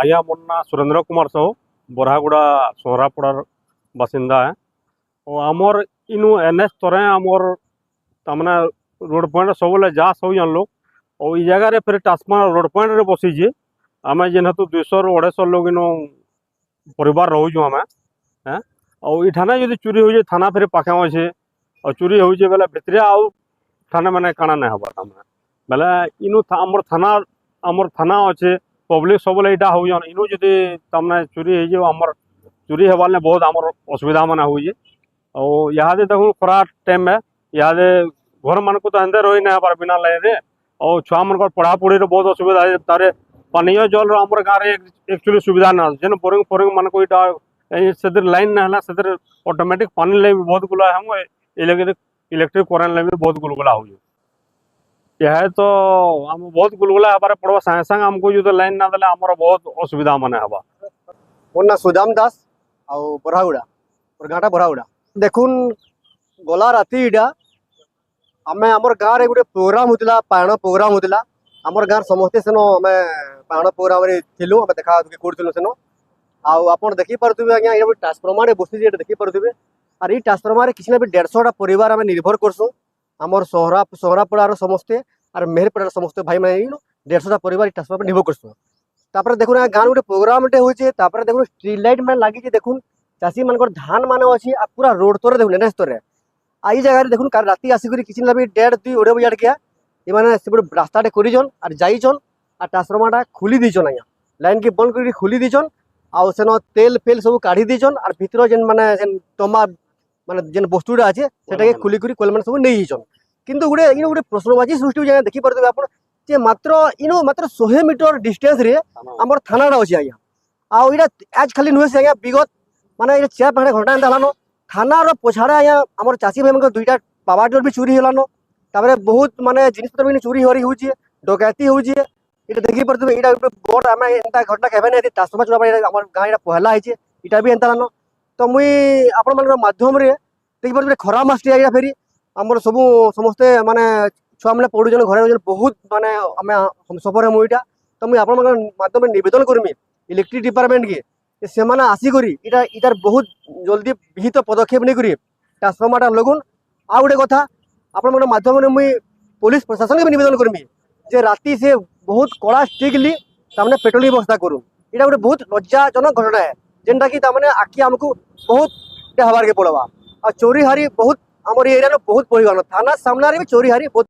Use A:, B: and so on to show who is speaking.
A: आया मोर ना सुरेंद्र कुमार साहू बरहागुड़ा सोहरापड़ार बासिंदा है और आमर इनु एनएच तरे आमर तमने रोड पॉइंट सब जा सब जान लोग और ई जगह फिर टास्मा रोड पॉइंट रे बसीजे आम जेहेतु 200-250 लोग इन परिवार रोचु आम हैं और ठाने जब चोरी हो थाना फिर पाखे अच्छे और चोरी हो भितर आउ थाना मैंने काना नहीं हवा तमें बेले इनु आमर थाना अच्छे पब्लिक सब यहाँ हो इनु जदि तमने चोरी होमर चोरी हबार बहुत आमर असुविधा मान हो यहाँ देखो खरा टाइम है यहाँ घर मान को तो एंदे रही ना पार बिना लाइन रे और छुआ मन पढ़ापढ़ी बहुत असुविधा है तारे पानीय जल आम गाँव में एक्चुअली सुविधा ना जेन बोरिंग फोरिंग मान को से लाइन ना से ऑटोमेटिक पानी लगे बहुत गुला हम इलेक्ट्रिक करेंट लगे बहुत गुलगुला हो यह तो आम बहुत गुलगुला हबार पड़वा सागे सागे आमको जो लाइन ना देले आमर बहुत असुविधा माने हवा।
B: मोर ना सुदाम दास आ बरहागुड़ा और गाँटा बरहागुड़ा देखुन गला राति इटा आमे आमर गाँव रे गोटे प्रोग्राम होतिला पायण प्रोग्राम होतिला आमर गाँव समस्ते सेनो आमे पायण प्रोग्राम रे थिलु आमे देखा दुखी करथिलु सेनो आ आपण देखि परथुबे आज्ञा ये ट्रांसफार्मर रे बसि जे देखि परथुबे आर ई ट्रांसफार्मर रे किछि ना भी 150 टा परिवार आमे निर्भर करसु आमर सोहरापड़ार समस्ते और मेहरपड़ार समस्ते भाई मैं 150 टा परिवार ट्रांसफार्मर निर्भर करसु तापर देखुन गाँव गोटे प्रोग्राम टे होइछे तापर देखुन स्ट्रीट लाइट में लागि जे देखुन चासी मानकर धान माने अछि आ पूरा रोड तोरे देखुन एनएच तोरे आई जगह देखुन कार राति आसिक किसी ना भी 1:30-2 बजे गया ये से रास्ता करिजन और जाइछन आ ट्रांसफार्मर खुली दीचन आज्ञा लाइन के बंद कर खुली दीचन आउ सेन तेल फेल सब काढ़ी दीचन और भितर जेन माने जेन तमा माने जेन वस्तुटा अच्छे से खुली कर कोल सब नहीं जाइछन किंतु गोटे इन गोटे प्रश्नवाची सृष्टि हो देखि परदे आपण जे मात्र इनो मात्र 100 मीटर डिस्टेंस रे हमर थानाटा अछि आज्ञा आउ इटा आज खाली नुहे से आज्ञा विगत माने 4-5 घंटा एंता हलानो थानार पछाड़े आज्ञा आमर चाषी भाई मन 2टा पावर टिलर भी चोरी होलानो तापर बहुत माने जिनिस पत्र भी चोरी हरी होउची डकैती होउची इटा देखि परतबे इटा बड़ आमे एंता घटना केबे नै ट्रांसफार्मर चोरा हमर गाँ इटा पहला आइचे इटा भी एंता लानो तो मुई आपण मन माध्यम रे देखि परतबे खरा मास्टी आइरा फेरी हमर सब समस्ते माने छुआ माने पढु जन घरे बहुत माने आमे हम सफर हम इटा तो मुई आपण मन माध्यम रे निवेदन करमी इलेक्ट्रिक डिपार्टमेंट के से माने आसी करी इटा इटार बहुत जल्दी विहित पदक्षेप नहीं करी ट्रांसफार्मर लगुन आ गोटे कथा आपण मन माध्यम रे मुई पुलिस प्रशासन के भी निवेदन करमी जे राति से बहुत कड़ा स्ट्रिक्टली तामने पेट्रोलिंग व्यवस्था करूँ इटा गोटे बहुत लज्जाजनक घटना है जेनटा कि तामने आखि आमको बहुत हबार के पड़वा और चोरी हारी बहुत आमर एरिया बहुत बढ़ी थाना सामने भी चोरी हारी बहुत